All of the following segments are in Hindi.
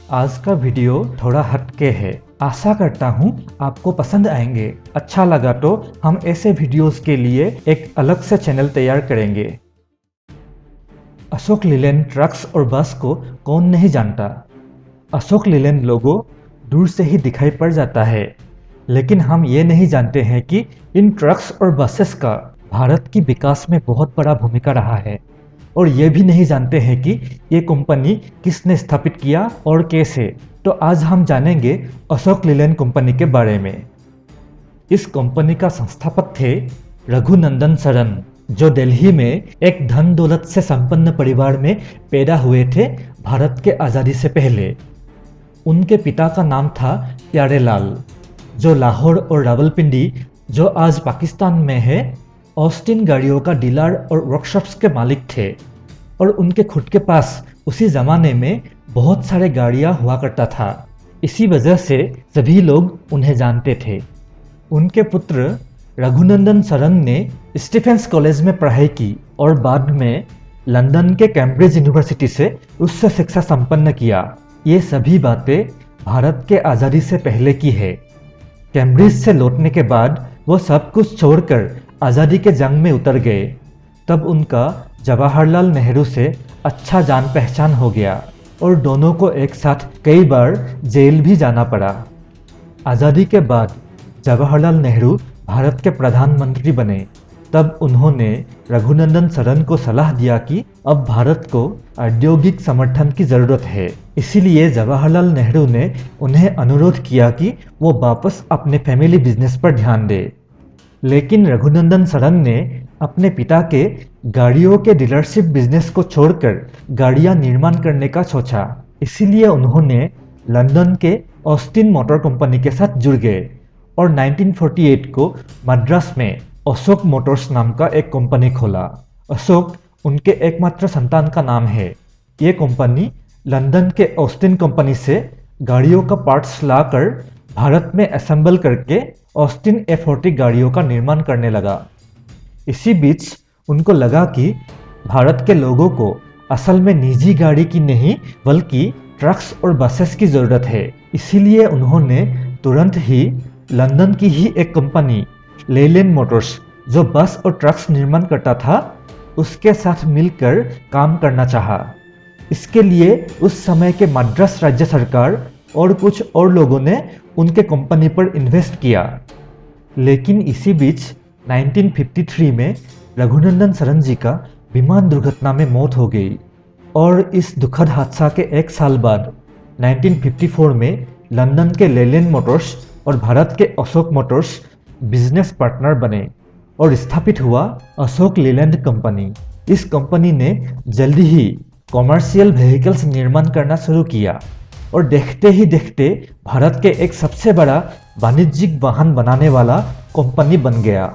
आज का वीडियो थोड़ा हटके है। आशा करता हूँ आपको पसंद आएंगे। अच्छा लगा तो हम ऐसे वीडियोस के लिए एक अलग से चैनल तैयार करेंगे। अशोक लीलैंड ट्रक्स और बस को कौन नहीं जानता। अशोक लीलैंड लोगो दूर से ही दिखाई पड़ जाता है, लेकिन हम ये नहीं जानते हैं कि इन ट्रक्स और बसेस का भारत की विकास में बहुत बड़ा भूमिका रहा है। और ये भी नहीं जानते हैं कि ये कंपनी किसने स्थापित किया और कैसे। तो आज हम जानेंगे अशोक लीलैंड कंपनी के बारे में। इस कंपनी का संस्थापक थे रघुनंदन शरण, जो दिल्ली में एक धन दौलत से संपन्न परिवार में पैदा हुए थे भारत के आज़ादी से पहले। उनके पिता का नाम था प्यारेलाल, जो लाहौर और रावलपिंडी, जो आज पाकिस्तान में है, ऑस्टिन गाड़ियों का डीलर और वर्कशॉप्स के मालिक थे। और उनके खुद के पास उसी जमाने में बहुत सारे गाड़ियां हुआ करता था। इसी वजह से सभी लोग उन्हें जानते थे। उनके पुत्र रघुनंदन शरण ने स्टीफेंस कॉलेज में पढ़ाई की और बाद में लंदन के कैम्ब्रिज यूनिवर्सिटी से उच्च शिक्षा संपन्न किया। ये सभी बातें भारत के आज़ादी से पहले की है। कैम्ब्रिज से लौटने के बाद वो सब कुछ छोड़कर आज़ादी के जंग में उतर गए। तब उनका जवाहरलाल नेहरू से अच्छा जान पहचान हो गया और दोनों को एक साथ कई बार जेल भी जाना पड़ा। आज़ादी के बाद जवाहरलाल नेहरू भारत के प्रधानमंत्री बने। तब उन्होंने रघुनंदन शरण को सलाह दिया कि अब भारत को औद्योगिक समर्थन की ज़रूरत है। इसीलिए जवाहरलाल नेहरू ने उन्हें अनुरोध किया कि वो वापस अपने फैमिली बिजनेस पर ध्यान दे। लेकिन रघुनंदन शरण ने अपने पिता के गाड़ियों के डीलरशिप बिजनेस को छोड़कर गाड़ियां निर्माण करने का सोचा। इसीलिए उन्होंने लंदन के ऑस्टिन मोटर कंपनी के साथ जुड़ गए और 1948 को मद्रास में अशोक मोटर्स नाम का एक कंपनी खोला। अशोक उनके एकमात्र संतान का नाम है। ये कंपनी लंदन के ऑस्टिन कंपनी से गाड़ियों का पार्ट्स लाकर भारत में असेंबल करके ऑस्टिन A40 गाड़ियों का निर्माण करने लगा। इसी बीच उनको लगा कि भारत के लोगों को असल में निजी गाड़ी की नहीं बल्कि ट्रक्स और बसेस की ज़रूरत है। इसीलिए उन्होंने तुरंत ही लंदन की ही एक कंपनी लीलैंड मोटर्स, जो बस और ट्रक्स निर्माण करता था, उसके साथ मिलकर काम करना चाहा। इसके लिए उस समय के मद्रास राज्य सरकार और कुछ और लोगों ने उनके कंपनी पर इन्वेस्ट किया। लेकिन इसी बीच 1953 में रघुनंदन शरण जी का विमान दुर्घटना में मौत हो गई और इस दुखद हादसा के एक साल बाद 1954 में लंदन के लीलैंड मोटर्स और भारत के अशोक मोटर्स बिजनेस पार्टनर बने और स्थापित हुआ अशोक लीलैंड कंपनी। इस कंपनी ने जल्दी ही कॉमर्शियल व्हीकल्स निर्माण करना शुरू किया और देखते ही देखते भारत के एक सबसे बड़ा वाणिज्यिक वाहन बनाने वाला कंपनी बन गया।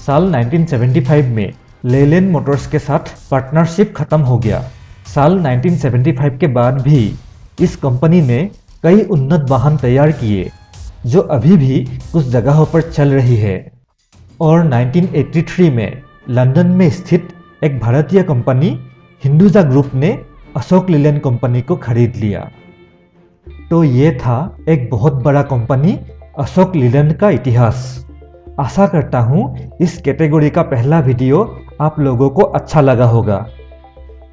साल 1975 में लीलैंड मोटर्स के साथ पार्टनरशिप खत्म हो गया। साल 1975 के बाद भी इस कंपनी ने कई उन्नत वाहन तैयार किए, जो अभी भी कुछ जगहों पर चल रही है। और 1983 में लंदन में स्थित एक भारतीय कंपनी हिंदुजा ग्रुप ने अशोक लीलैंड कंपनी को खरीद लिया। तो ये था एक बहुत बड़ा कंपनी अशोक लीलैंड का इतिहास। आशा करता हूँ इस कैटेगरी का पहला वीडियो आप लोगों को अच्छा लगा होगा।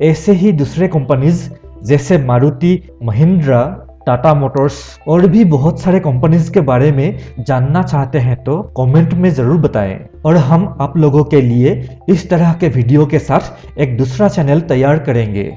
ऐसे ही दूसरे कंपनीज जैसे मारुति, महिंद्रा, टाटा मोटर्स और भी बहुत सारे कंपनीज के बारे में जानना चाहते हैं तो कमेंट में ज़रूर बताएं। और हम आप लोगों के लिए इस तरह के वीडियो के साथ एक दूसरा चैनल तैयार करेंगे।